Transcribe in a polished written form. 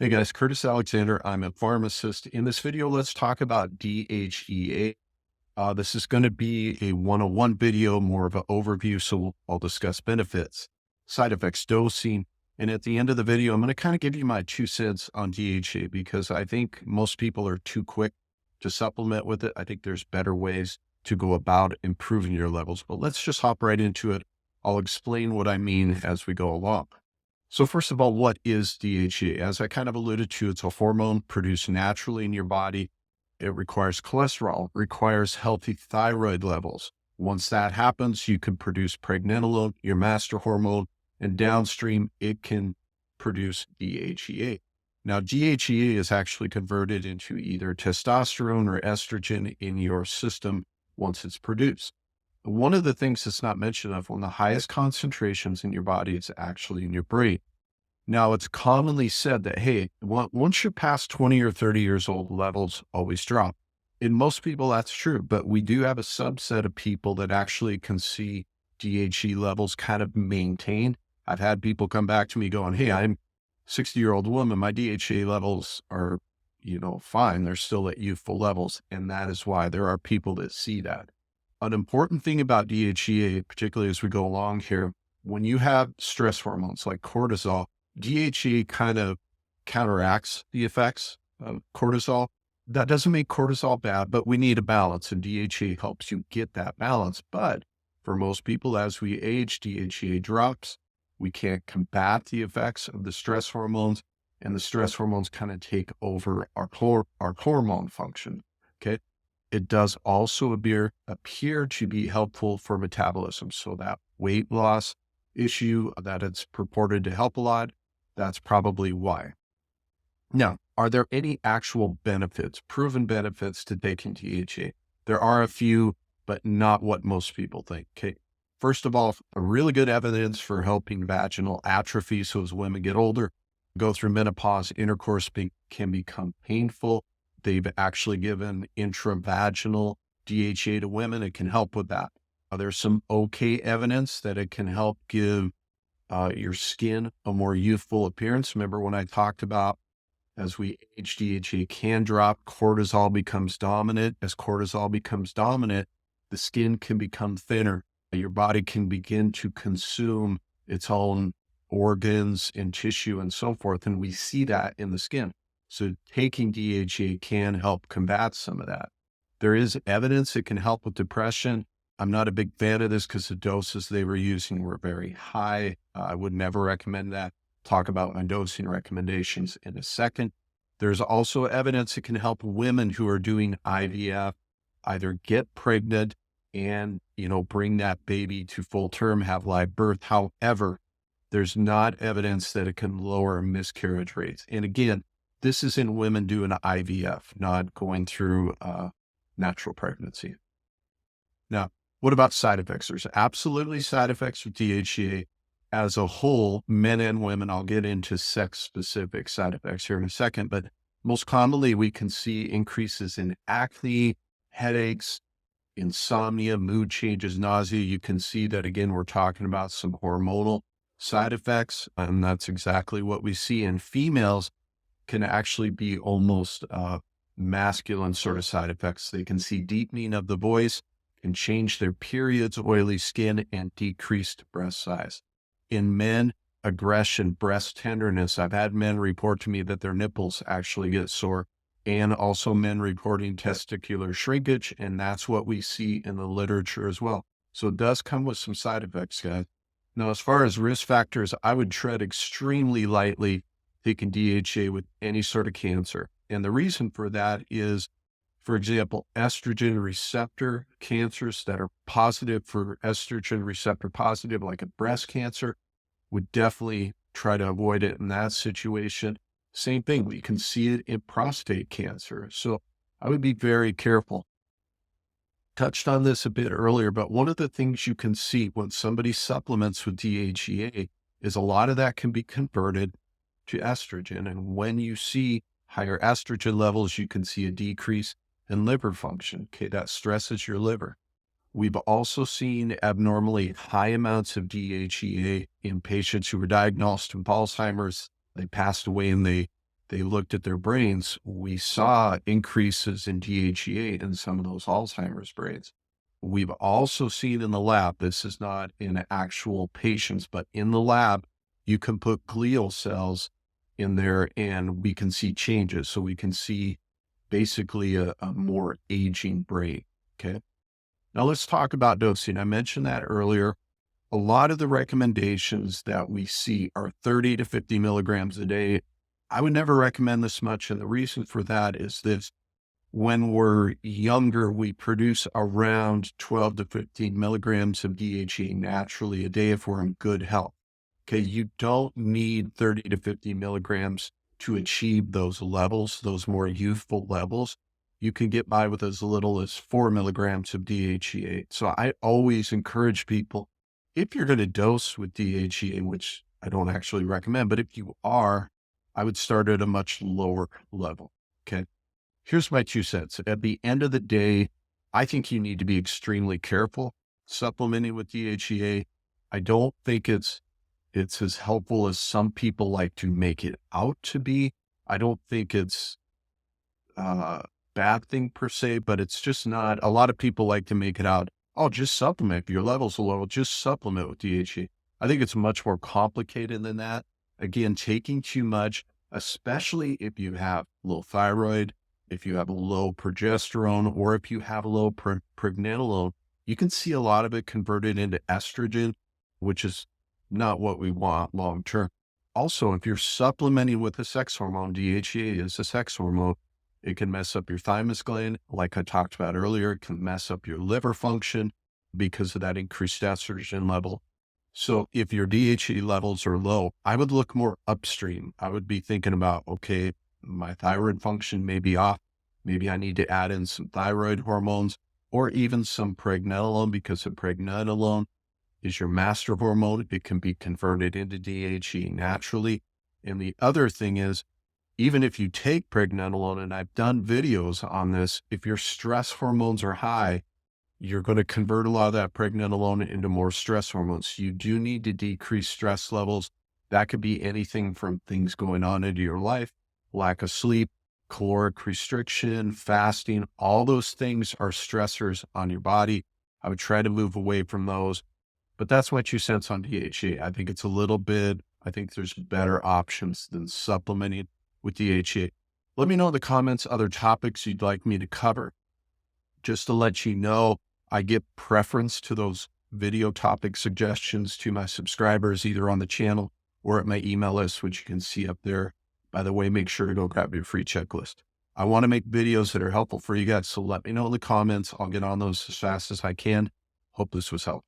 Hey guys, Curtis Alexander. I'm a pharmacist. In this video, let's talk about DHEA. This is going to be a one-on-one video, more of an overview. So I'll discuss benefits, side effects, dosing. And at the end of the video, I'm going to kind of give you my 2 cents on DHEA because I think most people are too quick to supplement with it. I think there's better ways to go about improving your levels, but let's just hop right into it. I'll explain what I mean as we go along. So first of all, what is DHEA? As I kind of alluded to, it's a hormone produced naturally in your body. It requires cholesterol, requires healthy thyroid levels. Once that happens, you can produce pregnenolone, your master hormone, and downstream, it can produce DHEA. Now, DHEA is actually converted into either testosterone or estrogen in your system once it's produced. One of the things that's not mentioned of one of the highest concentrations in your body is actually in your brain. Now, it's commonly said that, hey, once you're past 20 or 30 years old, levels always drop. In most people, that's true, but we do have a subset of people that actually can see DHE levels kind of maintained. I've had people come back to me going, hey, I'm a 60-year-old woman. My DHEA levels are, fine. They're still at youthful levels. And that is why there are people that see that. An important thing about DHEA, particularly as we go along here, when you have stress hormones like cortisol, DHEA kind of counteracts the effects of cortisol. That doesn't make cortisol bad, but we need a balance, and DHEA helps you get that balance. But for most people, as we age, DHEA drops. We can't combat the effects of the stress hormones, and the stress hormones kind of take over our hormone function. Okay. It does also appear to be helpful for metabolism. So that weight loss issue that it's purported to help a lot, that's probably why. Now, are there any actual benefits, proven benefits to taking DHEA? There are a few, but not what most people think. Okay. First of all, a really good evidence for helping vaginal atrophy. So as women get older, go through menopause, intercourse can become painful. They've actually given intravaginal DHEA to women. It can help with that. There's some okay evidence that it can help give your skin a more youthful appearance. Remember when I talked about as we age, DHEA can drop, cortisol becomes dominant. As cortisol becomes dominant, the skin can become thinner. Your body can begin to consume its own organs and tissue and so forth. And we see that in the skin. So taking DHEA can help combat some of that. There is evidence it can help with depression. I'm not a big fan of this because the doses they were using were very high. I would never recommend that. Talk about my dosing recommendations in a second. There's also evidence it can help women who are doing IVF either get pregnant and, bring that baby to full term, have live birth. However, there's not evidence that it can lower miscarriage rates. And again, this is in women doing IVF, not going through natural pregnancy. Now, what about side effects? There's absolutely side effects with DHEA as a whole, men and women. I'll get into sex-specific side effects here in a second, but most commonly we can see increases in acne, headaches, insomnia, mood changes, nausea. You can see that, again, we're talking about some hormonal side effects, and that's exactly what we see in females. Can actually be almost masculine sort of side effects. They can see deepening of the voice, can change their periods, oily skin, and decreased breast size. In men, aggression, breast tenderness. I've had men report to me that their nipples actually get sore, and also men reporting testicular shrinkage, and that's what we see in the literature as well. So it does come with some side effects, guys. Now, as far as risk factors, I would tread extremely lightly taking DHEA with any sort of cancer. And the reason for that is, for example, estrogen receptor cancers that are positive for estrogen receptor positive, like a breast cancer, would definitely try to avoid it in that situation. Same thing, we can see it in prostate cancer. So I would be very careful. Touched on this a bit earlier, but one of the things you can see when somebody supplements with DHEA is a lot of that can be converted to estrogen. And when you see higher estrogen levels, you can see a decrease in liver function. Okay, that stresses your liver. We've also seen abnormally high amounts of DHEA in patients who were diagnosed with Alzheimer's. They passed away and they they looked at their brains, we saw increases in DHEA in some of those Alzheimer's brains. We've also seen in the lab, this is not in actual patients, but in the lab, you can put glial cells in there and we can see changes. So we can see basically a more aging brain. Okay. Now let's talk about dosing. I mentioned that earlier. A lot of the recommendations that we see are 30 to 50 milligrams a day. I would never recommend this much. And the reason for that is this: when we're younger, we produce around 12 to 15 milligrams of DHEA naturally a day if we're in good health. Okay. You don't need 30 to 50 milligrams to achieve those levels, those more youthful levels. You can get by with as little as 4 milligrams of DHEA. So I always encourage people, if you're going to dose with DHEA, which I don't actually recommend, but if you are, I would start at a much lower level. Okay. Here's my 2 cents. At the end of the day, I think you need to be extremely careful supplementing with DHEA. I don't think it's as helpful as some people like to make it out to be. I don't think it's a bad thing per se, but it's just not. A lot of people like to make it out, oh, just supplement. If your levels are low, just supplement with DHEA. I think it's much more complicated than that. Again, taking too much, especially if you have low thyroid, if you have a low progesterone, or if you have a low pregnenolone, you can see a lot of it converted into estrogen, which is not what we want long term. Also, if you're supplementing with a sex hormone, DHEA is a sex hormone. It can mess up your thymus gland. Like I talked about earlier, it can mess up your liver function because of that increased estrogen level. So if your DHEA levels are low, I would look more upstream. I would be thinking about, okay, my thyroid function may be off. Maybe I need to add in some thyroid hormones or even some pregnenolone, because the pregnenolone is your master hormone. It can be converted into DHEA naturally. And the other thing is, even if you take pregnenolone, and I've done videos on this, if your stress hormones are high, you're going to convert a lot of that pregnenolone into more stress hormones. You do need to decrease stress levels. That could be anything from things going on into your life, lack of sleep, caloric restriction, fasting. All those things are stressors on your body. I would try to move away from those. But that's my 2 cents on DHEA. I think it's a little bit, I think there's better options than supplementing with DHEA. Let me know in the comments other topics you'd like me to cover. Just to let you know, I give preference to those video topic suggestions to my subscribers, either on the channel or at my email list, which you can see up there. By the way, make sure to go grab your free checklist. I want to make videos that are helpful for you guys. So let me know in the comments. I'll get on those as fast as I can. Hope this was helpful.